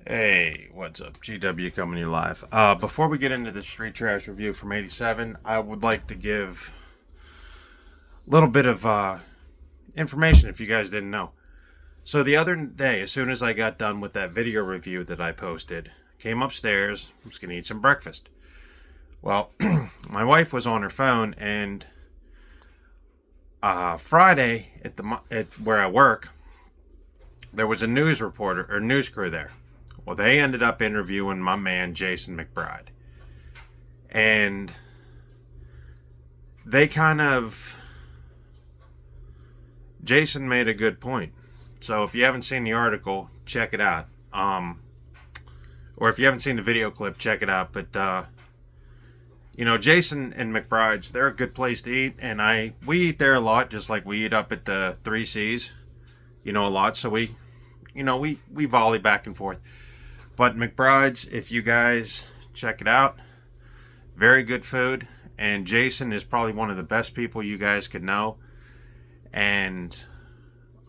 Hey, what's up? GW coming to you live. Before we get into the street trash review from '87, I would like to give a little bit of information if you guys didn't know. So the other day, as soon as I got done with that video review that I posted, came upstairs, I was gonna eat some breakfast. Well, my wife was on her phone, and Friday at where I work, there was a news reporter or news crew there. Well, they ended up interviewing my man Jason McBride, and they kind of Jason made a good point. So if you haven't seen the article, check it out. Or if you haven't seen the video clip, check it out. But Jason and McBride's, they're a good place to eat, and we eat there a lot, just like we eat up at the Three C's, a lot. So we volley back and forth. But McBride's, if you guys check it out, very good food. And Jason is probably one of the best people you guys could know. And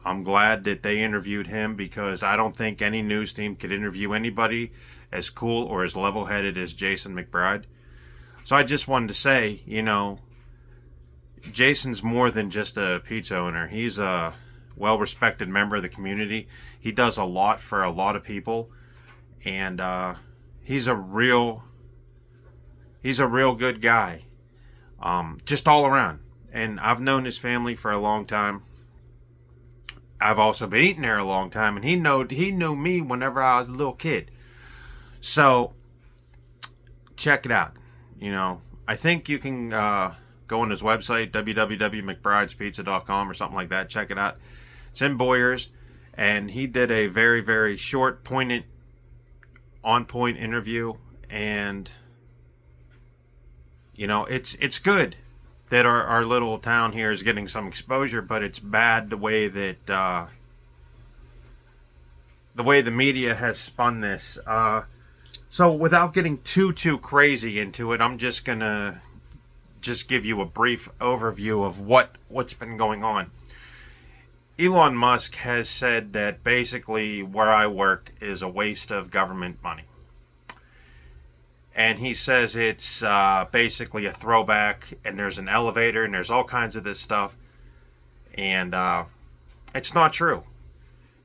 I'm glad that they interviewed him, because I don't think any news team could interview anybody as cool or as level-headed as Jason McBride. So I just wanted to say, Jason's more than just a pizza owner. He's a well-respected member of the community. He does a lot for a lot of people. And he's a real good guy, just all around. And I've known his family for a long time. I've also been eating there a long time, and he knew me whenever I was a little kid. So check it out. I think you can go on his website, www.mcbridespizza.com or something like that. Check it out. It's in Boyers, and he did a very, very short, poignant, on-point interview. And it's good that our little town here is getting some exposure, but it's bad the way that the media has spun this. So without getting too crazy into it, I'm just gonna give you a brief overview of what's been going on. Elon Musk has said that basically where I work is a waste of government money. And he says it's basically a throwback, and there's an elevator, and there's all kinds of this stuff. And it's not true,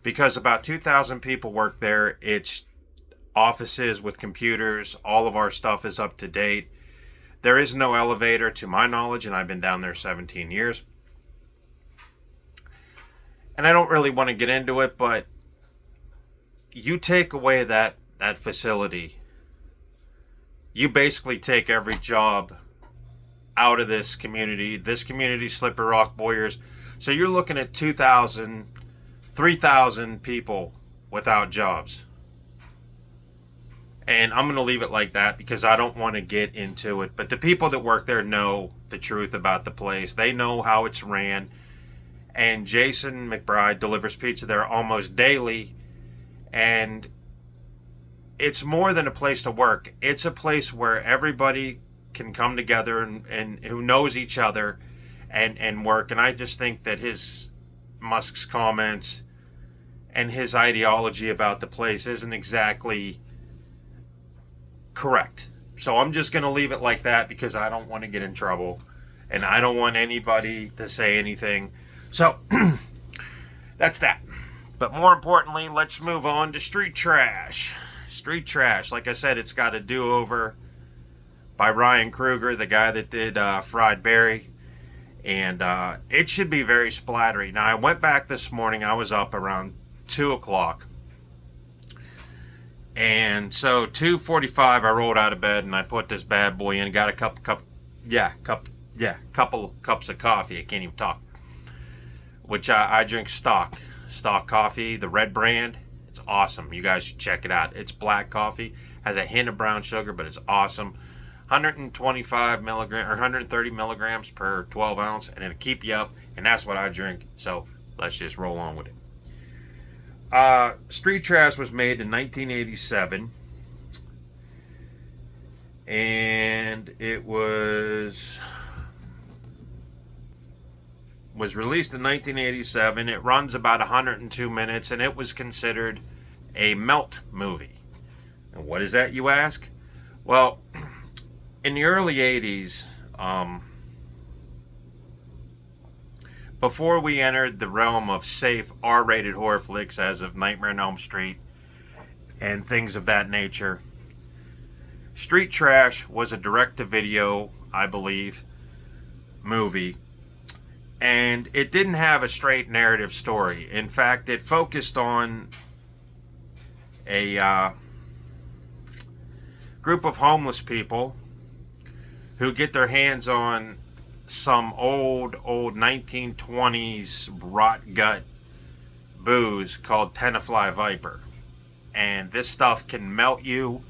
because about 2,000 people work there. It's offices with computers. All of our stuff is up to date. There is no elevator to my knowledge, and I've been down there 17 years. And I don't really want to get into it, but you take away that facility, you basically take every job out of this community. This community, Slippery Rock, Boyers. So you're looking at 2,000, 3,000 people without jobs. And I'm going to leave it like that because I don't want to get into it. But the people that work there know the truth about the place. They know how it's ran. And Jason McBride delivers pizza there almost daily. And it's more than a place to work. It's a place where everybody can come together and who knows each other and work. And I just think that Musk's comments and his ideology about the place isn't exactly correct. So I'm just going to leave it like that because I don't want to get in trouble. And I don't want anybody to say anything. So that's that. But more importantly, let's move on to street trash. Street trash, like I said, it's got a do-over by Ryan Kruger, the guy that did Fried Berry. And it should be very splattery. Now, I went back this morning. I was up around 2 o'clock. And so 2:45, I rolled out of bed and I put this bad boy in. Got a couple cups of coffee. I can't even talk. Which I drink stock coffee, the red brand. It's awesome. You guys should check it out. It's black coffee, has a hint of brown sugar, but it's awesome. 125 milligrams or 130 milligrams per 12 ounce, and it'll keep you up. And that's what I drink. So let's just roll on with it. Street Trash was made in 1987, and it was released in 1987. It runs about 102 minutes, and it was considered a melt movie. And what is that, you ask? Well, in the early 80s, before we entered the realm of safe R-rated horror flicks as of Nightmare on Elm Street and things of that nature, Street Trash was a direct-to-video, I believe, movie. And it didn't have a straight narrative story. In fact, it focused on a group of homeless people who get their hands on some old 1920s rot gut booze called Tenafly Viper. And this stuff can melt you.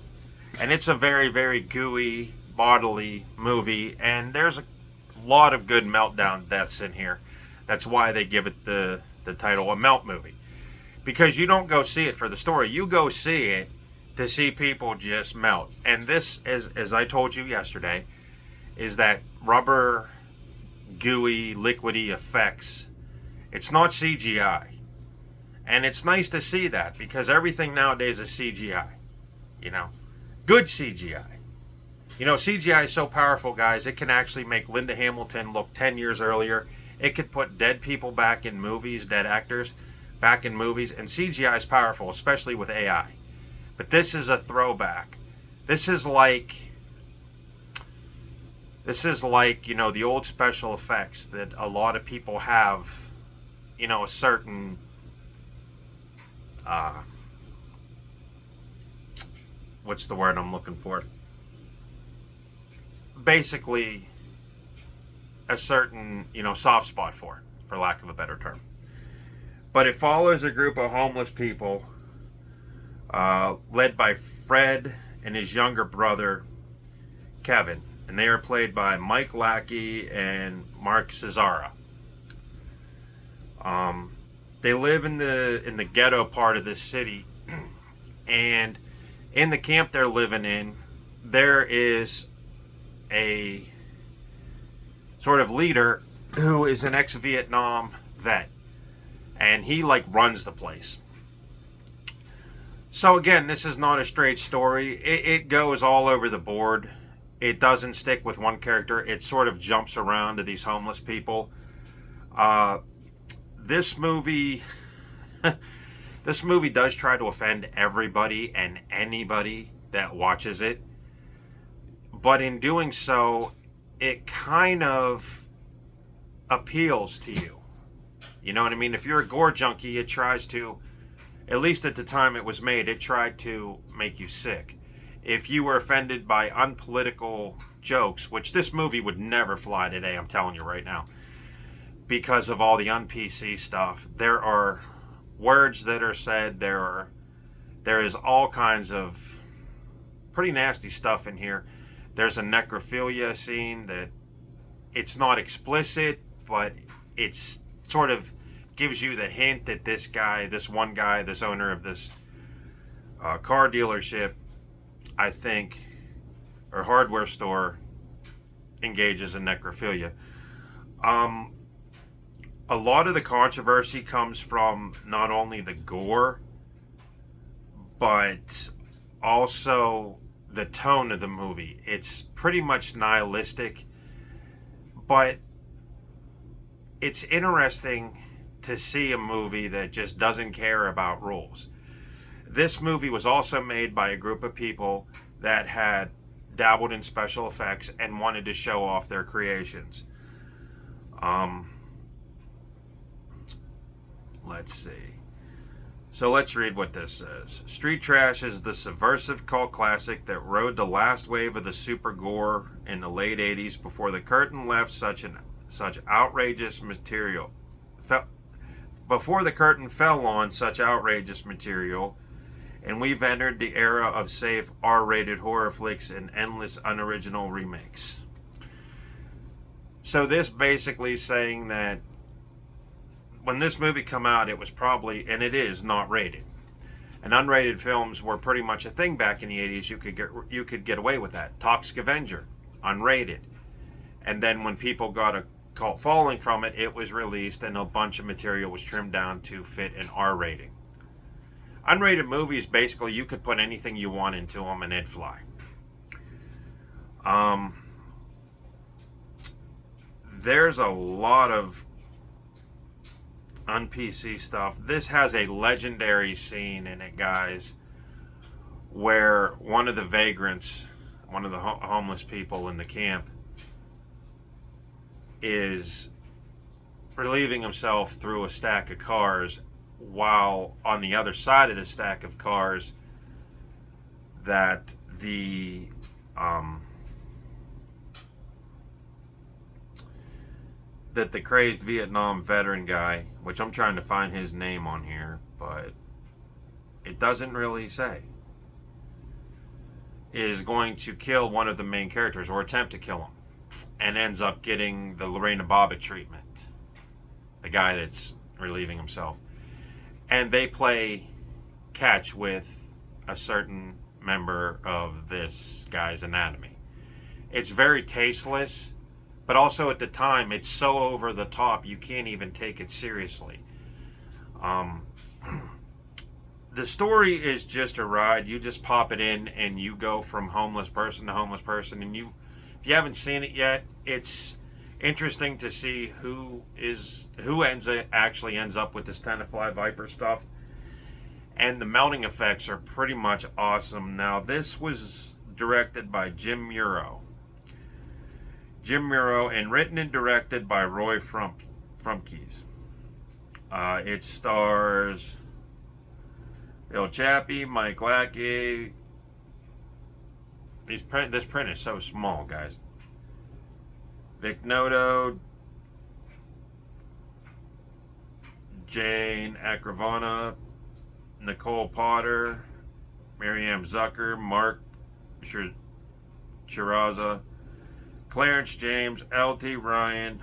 And it's a very, very gooey, bodily movie. And there's a lot of good meltdown deaths in here. That's why they give it the title, a melt movie. Because you don't go see it for the story. You go see it to see people just melt. And this, as I told you yesterday, is that rubber, gooey, liquidy effects. It's not CGI. And it's nice to see that, because everything nowadays is CGI. You know? Good CGI. You know, CGI is so powerful, guys, it can actually make Linda Hamilton look 10 years earlier. It could put dead people back in movies, dead actors back in movies. And CGI is powerful, especially with AI. But this is a throwback. This is like, you know, the old special effects that a lot of people have, you know, a certain what's the word I'm looking for? Basically a certain, you know, soft spot for lack of a better term. But it follows a group of homeless people led by Fred and his younger brother Kevin, and they are played by Mike Lackey and Mark Cesara. They live in the ghetto part of this city, and in the camp they're living in, there is a sort of leader who is an ex-Vietnam vet, and he like runs the place. So again, this is not a straight story. It goes all over the board. It doesn't stick with one character. It sort of jumps around to these homeless people. This movie does try to offend everybody and anybody that watches it. But in doing so, it kind of appeals to you. You know what I mean? If you're a gore junkie, it tries to, at least at the time it was made, it tried to make you sick. If you were offended by unpolitical jokes, which this movie would never fly today, I'm telling you right now, because of all the un-PC stuff. There are words that are said. There is all kinds of pretty nasty stuff in here. There's a necrophilia scene that it's not explicit, but it's sort of gives you the hint that this one guy, this owner of this car dealership, I think, or hardware store, engages in necrophilia. A lot of the controversy comes from not only the gore, but also the tone of the movie. It's pretty much nihilistic, but it's interesting to see a movie that just doesn't care about rules. This movie was also made by a group of people that had dabbled in special effects and wanted to show off their creations. Let's see. So let's read what this says. Street Trash is the subversive cult classic that rode the last wave of the super gore in the late 80s before the curtain left such outrageous material. Before the curtain fell on such outrageous material, and we've entered the era of safe R-rated horror flicks and endless unoriginal remakes. So this basically saying that when this movie come out, it was probably, and it is, not rated. And unrated films were pretty much a thing back in the 80s. You could get away with that. Toxic Avenger, unrated. And then when people got a cult following from it, it was released and a bunch of material was trimmed down to fit an R rating. Unrated movies, basically, you could put anything you want into them and it'd fly. There's a lot of un-PC stuff. This has a legendary scene in it, guys, where one of the vagrants, one of the homeless people in the camp, is relieving himself through a stack of cars, while on the other side of the stack of cars that the crazed Vietnam veteran guy, which I'm trying to find his name on here, but it doesn't really say, is going to kill one of the main characters, or attempt to kill him, and ends up getting the Lorena Bobbitt treatment, the guy that's relieving himself. And they play catch with a certain member of this guy's anatomy. It's very tasteless, but also at the time, it's so over the top, you can't even take it seriously. The story is just a ride. You just pop it in and you go from homeless person to homeless person. And if you haven't seen it yet, it's interesting to see who actually ends up with this Tenafly Viper stuff. And the melting effects are pretty much awesome. Now, this was directed by Jim Muro, and written and directed by Roy Frumkes. It stars Bill Chappie, Mike Lackey. This print is so small, guys. Vic Noto, Jane Acravana, Nicole Potter, Miriam Zucker, Mark Chiraza, Clarence James, L.T. Ryan,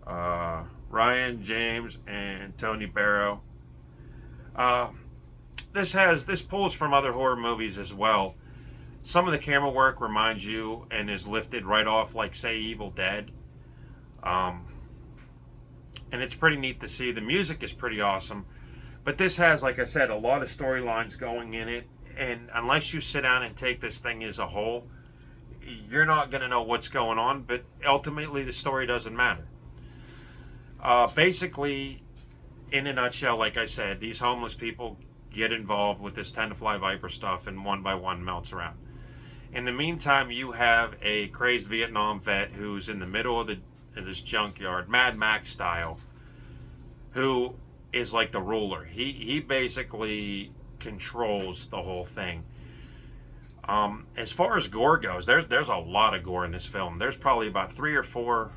Ryan James, and Tony Barrow. This pulls from other horror movies as well. Some of the camera work reminds you and is lifted right off, like, say, Evil Dead. And it's pretty neat to see. The music is pretty awesome. But this has, like I said, a lot of storylines going in it. And unless you sit down and take this thing as a whole, you're not going to know what's going on. But ultimately, the story doesn't matter. Basically, in a nutshell, like I said, these homeless people get involved with this Tenafly Viper stuff, and one by one melts around. In the meantime, you have a crazed Vietnam vet who's in the middle of this junkyard, Mad Max style, who is like the ruler. He basically controls the whole thing. As far as gore goes, there's a lot of gore in this film. There's probably about 3 or 4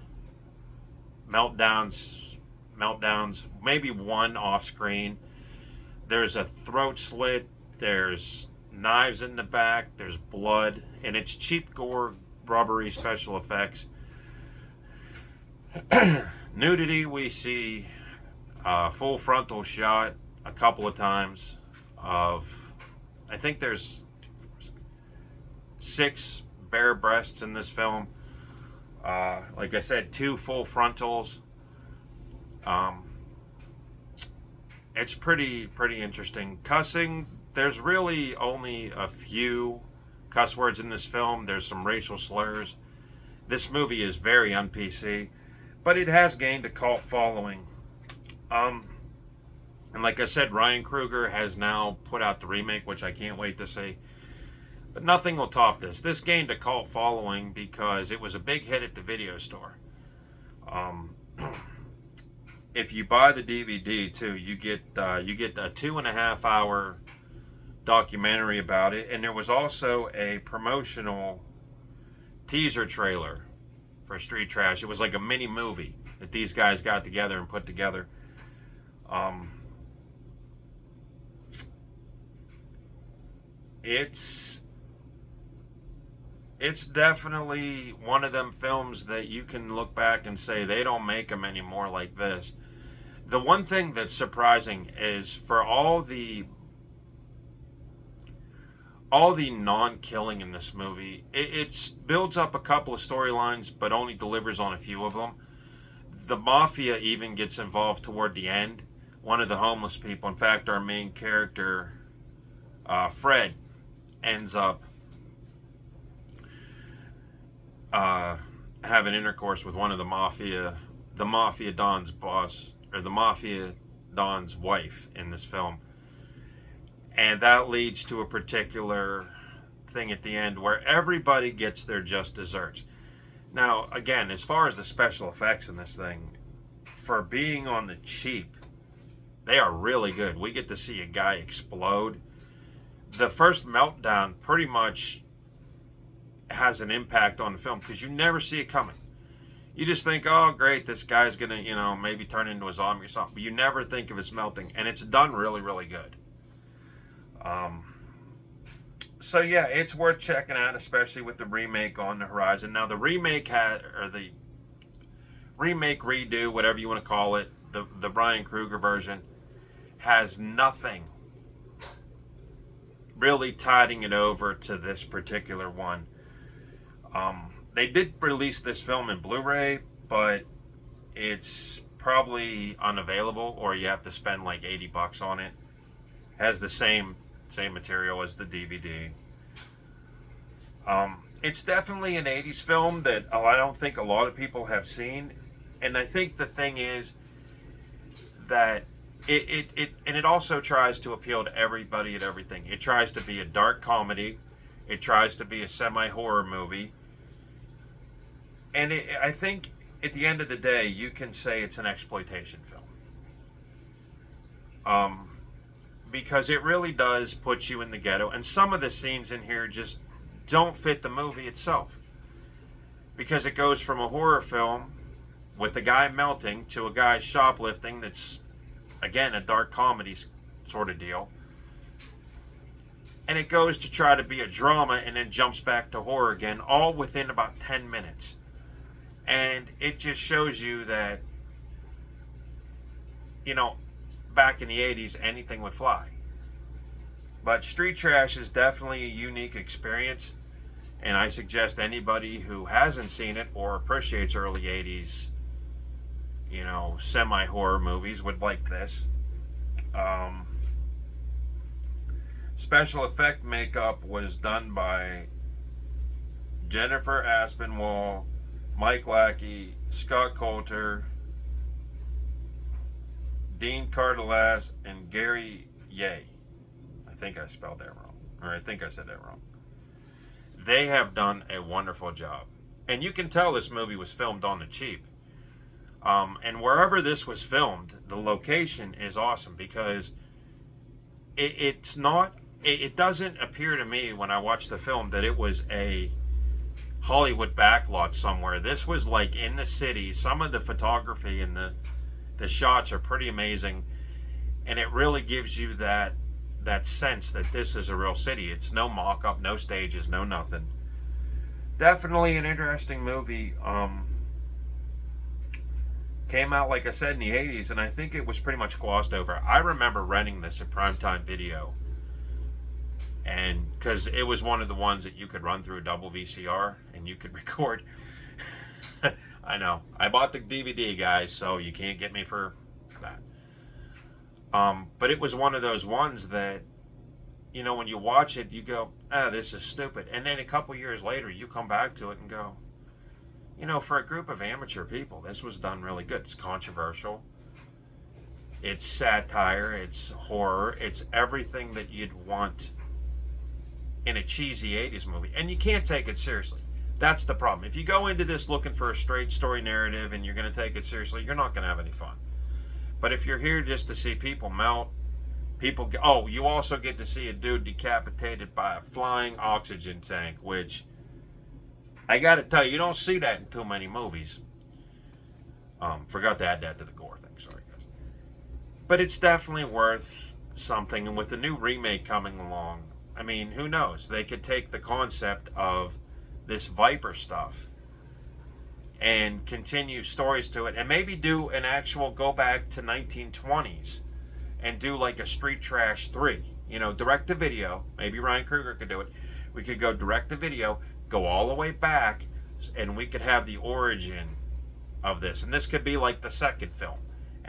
meltdowns, maybe one off screen. There's a throat slit, there's knives in the back, there's blood, and it's cheap gore, rubbery special effects. Nudity, we see a full frontal shot a couple of times of, I think there's 6 bare breasts in this film. Like I said, 2 full frontals. It's pretty interesting. Cussing, there's really only a few cuss words in this film. There's some racial slurs. This movie is very un-PC, but it has gained a cult following. And like I said, Ryan Kruger has now put out the remake, which I can't wait to see. But nothing will top this. This gained a cult following because it was a big hit at the video store. If you buy the DVD too, you get a 2.5 hour documentary about it, and there was also a promotional teaser trailer for Street Trash. It was like a mini movie that these guys got together and put together. It's definitely one of them films that you can look back and say they don't make them anymore like this. The one thing that's surprising is for all the non-killing in this movie, it builds up a couple of storylines but only delivers on a few of them. The mafia even gets involved toward the end. one of the homeless people. In fact, our main character, Fred, ends up having intercourse with one of the mafia don's boss, or the mafia don's wife in this film. And that leads to a particular thing at the end where everybody gets their just desserts. Now, again, as far as the special effects in this thing, for being on the cheap, they are really good. We get to see a guy explode. The first meltdown pretty much has an impact on the film because you never see it coming. You just think, oh, great, this guy's going to, maybe turn into a zombie or something. But you never think of his melting. And it's done really, really good. So, yeah, it's worth checking out, especially with the remake on the horizon. Now, the remake redo, whatever you want to call it, the Ryan Coogler version, has nothing really tiding it over to this particular one. They did release this film in Blu-ray, but it's probably unavailable, or you have to spend like $80 on it. Has the same material as the DVD. It's definitely an 80s film that I don't think a lot of people have seen. And I think the thing is that it also tries to appeal to everybody and everything. It tries to be a dark comedy. It tries to be a semi-horror movie. And I think at the end of the day, you can say it's an exploitation film. Because it really does put you in the ghetto. And some of the scenes in here just don't fit the movie itself. Because it goes from a horror film with a guy melting to a guy shoplifting that's, again, a dark comedy sort of deal. And it goes to try to be a drama and then jumps back to horror again, all within about 10 minutes. And it just shows you that, back in the 80s, anything would fly. But Street Trash is definitely a unique experience. And I suggest anybody who hasn't seen it or appreciates early 80s, semi-horror movies would like this. Special effect makeup was done by Jennifer Aspinwall, Mike Lackey, Scott Coulter, Dean Cardelas, and Gary Ye. I think I spelled that wrong. Or I think I said that wrong. They have done a wonderful job. And you can tell this movie was filmed on the cheap. And wherever this was filmed, the location is awesome because it doesn't appear to me when I watch the film that it was a Hollywood backlot somewhere. This was like in the city. Some of the photography and the shots are pretty amazing. And it really gives you that sense that this is a real city. It's no mock-up, no stages, no nothing. Definitely an interesting movie. Came out, like I said, in the 80s, and I think it was pretty much glossed over. I remember renting this at Primetime Video, and because it was one of the ones that you could run through a double VCR, and you could record. I know. I bought the DVD, guys, so you can't get me for that. But it was one of those ones that, when you watch it, you go, this is stupid. And then a couple years later, you come back to it and go, for a group of amateur people, this was done really good. It's controversial. It's satire. It's horror. It's everything that you'd want in a cheesy 80s movie. And you can't take it seriously. That's the problem. If you go into this looking for a straight story narrative and you're going to take it seriously, you're not going to have any fun. But if you're here just to see people melt, you also get to see a dude decapitated by a flying oxygen tank, which I got to tell you, you don't see that in too many movies. Forgot to add that to the gore thing. Sorry, guys. But it's definitely worth something. And with the new remake coming along, I mean, who knows? They could take the concept of this Viper stuff and continue stories to it, and maybe do an actual go back to 1920s and do like a Street Trash 3, direct to video. Maybe Ryan Coogler could do it. We could go direct to video, go all the way back, and we could have the origin of this. And this could be like the second film.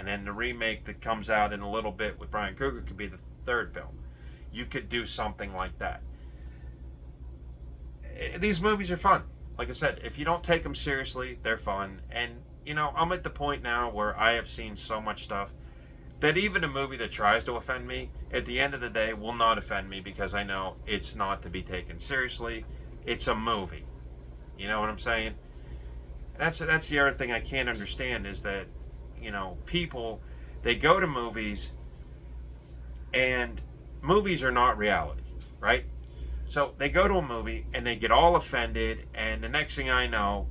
and then the remake that comes out in a little bit with Brian Kruger could be the third film. You could do something like that. These movies are fun. Like I said, if you don't take them seriously, they're fun. And, you know, I'm at the point now where I have seen so much stuff that even a movie that tries to offend me, at the end of the day, will not offend me because I know it's not to be taken seriously. It's a movie. You know what I'm saying? That's the other thing I can't understand is that, you know, people, they go to movies and movies are not reality, right? So they go to a movie and they get all offended, and the next thing I know,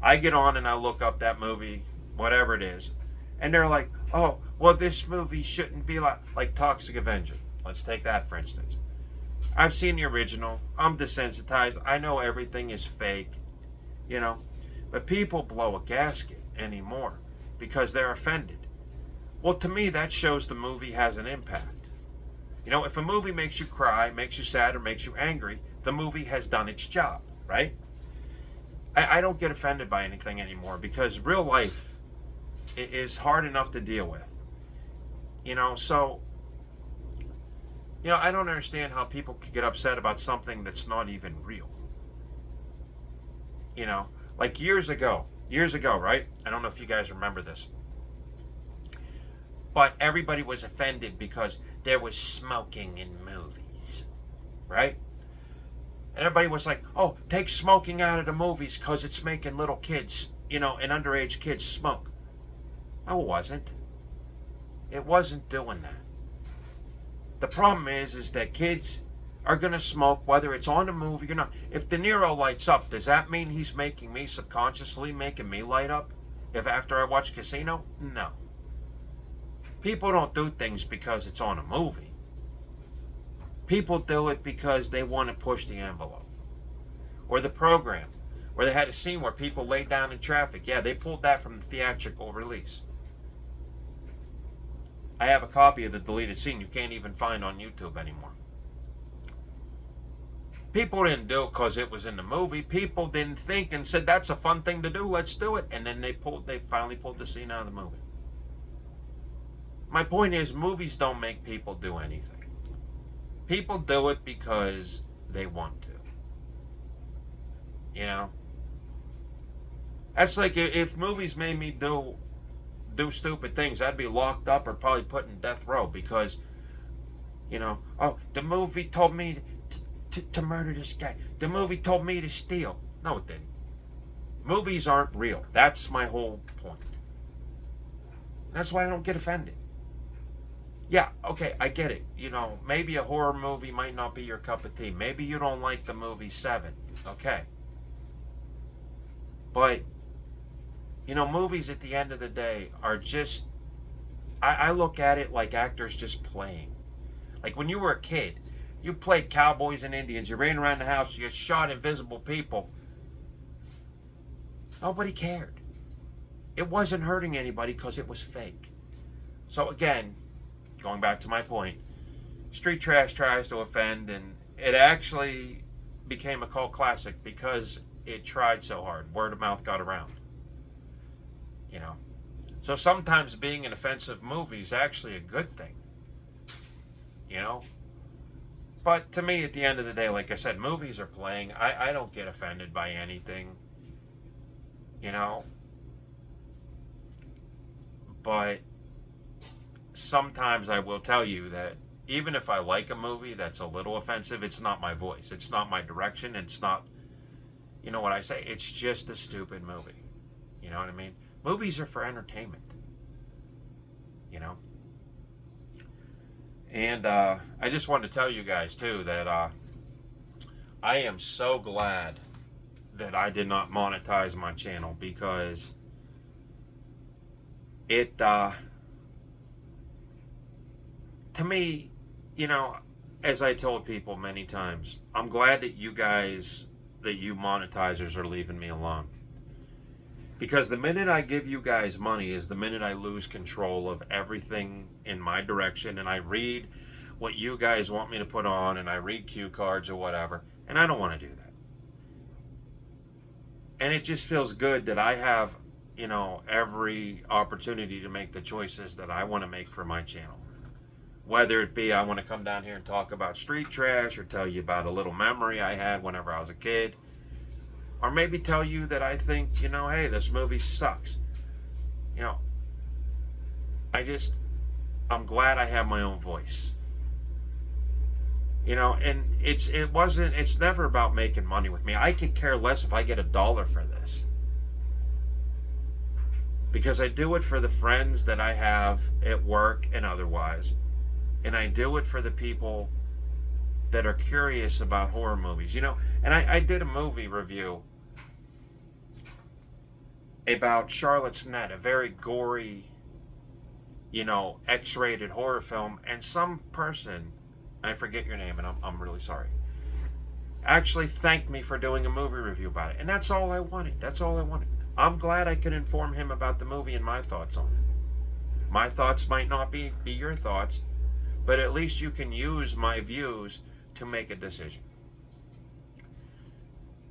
I get on and I look up that movie, whatever it is, and they're like, oh, well, this movie shouldn't be like Toxic Avenger. Let's take that, for instance. I've seen the original. I'm desensitized. I know everything is fake, you know. But people blow a gasket anymore because they're offended. Well, to me, that shows the movie has an impact. You know, if a movie makes you cry, makes you sad, or makes you angry, the movie has done its job, right? I don't get offended by anything anymore because real life is hard enough to deal with. You know, so, you know, I don't understand how people could get upset about something that's not even real. You know, like years ago, right? I don't know if you guys remember this. But everybody was offended because there was smoking in movies, right? And everybody was like, oh, take smoking out of the movies because it's making little kids, you know, and underage kids smoke. No, it wasn't. It wasn't doing that. The problem is that kids are going to smoke whether it's on a movie or not. If De Niro lights up, does that mean he's making me subconsciously making me light up? If after I watch Casino? No. People don't do things because it's on a movie. People do it because they want to push the envelope. Or the program, where they had a scene where people laid down in traffic. Yeah, they pulled that from the theatrical release. I have a copy of the deleted scene you can't even find on YouTube anymore. People didn't do it because it was in the movie. People didn't think and said, that's a fun thing to do, let's do it. And then they finally pulled the scene out of the movie. My point is, movies don't make people do anything. People do it because they want to. You know? That's like if movies made me do stupid things, I'd be locked up or probably put in death row because, you know, oh, the movie told me to murder this guy. The movie told me to steal. No, it didn't. Movies aren't real. That's my whole point. That's why I don't get offended. Yeah, okay, I get it. You know, maybe a horror movie might not be your cup of tea. Maybe you don't like the movie Seven. Okay. But, you know, movies at the end of the day are just, I look at it like actors just playing. Like when you were a kid, you played cowboys and Indians. You ran around the house. You shot invisible people. Nobody cared. It wasn't hurting anybody because it was fake. So again, going back to my point, street trash tries to offend, and it actually became a cult classic because it tried so hard. Word of mouth got around. You know. So sometimes being an offensive movie is actually a good thing. You know? But to me, at the end of the day, like I said, movies are playing. I don't get offended by anything. You know? But sometimes I will tell you that even if I like a movie that's a little offensive, it's not my voice. It's not my direction. It's not, you know what I say? It's just a stupid movie. You know what I mean? Movies are for entertainment. You know? And I just wanted to tell you guys, too, that I am so glad that I did not monetize my channel because it, to me, you know, as I told people many times, I'm glad that you guys, that you monetizers are leaving me alone. Because the minute I give you guys money is the minute I lose control of everything in my direction, and I read what you guys want me to put on, and I read cue cards or whatever, and I don't want to do that. And it just feels good that I have every opportunity to make the choices that I want to make for my channel. Whether it be I want to come down here and talk about street trash, or tell you about a little memory I had whenever I was a kid, or maybe tell you that I think, hey, this movie sucks. You know, I'm glad I have my own voice. And it's never about making money with me. I could care less if I get $1 for this. Because I do it for the friends that I have at work and otherwise. And I do it for the people that are curious about horror movies. And I did a movie review about Charlotte's Net, a very gory, X-rated horror film. And some person, I forget your name and I'm really sorry, actually thanked me for doing a movie review about it. And that's all I wanted. I'm glad I could inform him about the movie and my thoughts on it. My thoughts might not be your thoughts, but at least you can use my views to make a decision.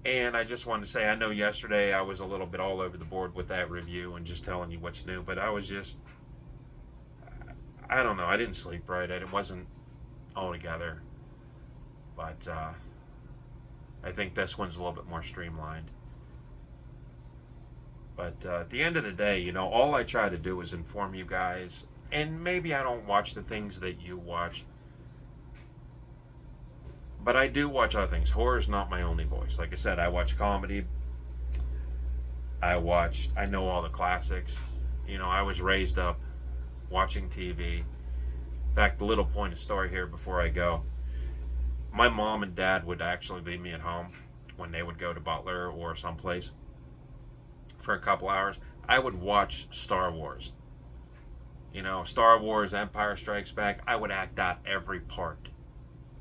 And I just wanted to say, I know yesterday I was a little bit all over the board with that review and just telling you what's new, but I don't know, I didn't sleep right. It wasn't all together. But I think this one's a little bit more streamlined. But at the end of the day, all I try to do is inform you guys. And maybe I don't watch the things that you watch, but I do watch other things. Horror is not my only voice. Like I said, I watch comedy. I know all the classics. I was raised up watching TV. In fact, a little point of story here before I go. My mom and dad would actually leave me at home when they would go to Butler or someplace for a couple hours. I would watch Star Wars. Star Wars, Empire Strikes Back. I would act out every part.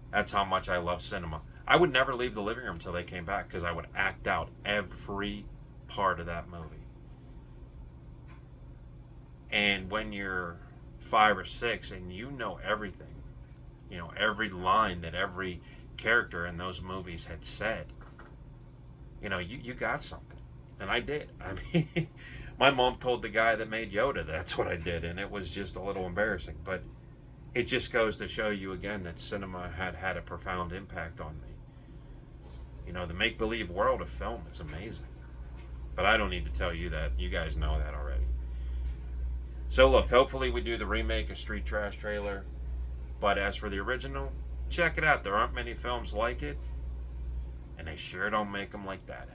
That's how much I love cinema. I would never leave the living room until they came back, because I would act out every part of that movie. And when you're 5 or 6 and you know everything, every line that every character in those movies had said, you got something. And I did. I mean, my mom told the guy that made Yoda that's what I did, and it was just a little embarrassing. But it just goes to show you again that cinema had a profound impact on me. The make-believe world of film is amazing. But I don't need to tell you that. You guys know that already. So look, hopefully we do the remake of Street Trash Trailer. But as for the original, check it out. There aren't many films like it, and they sure don't make them like that.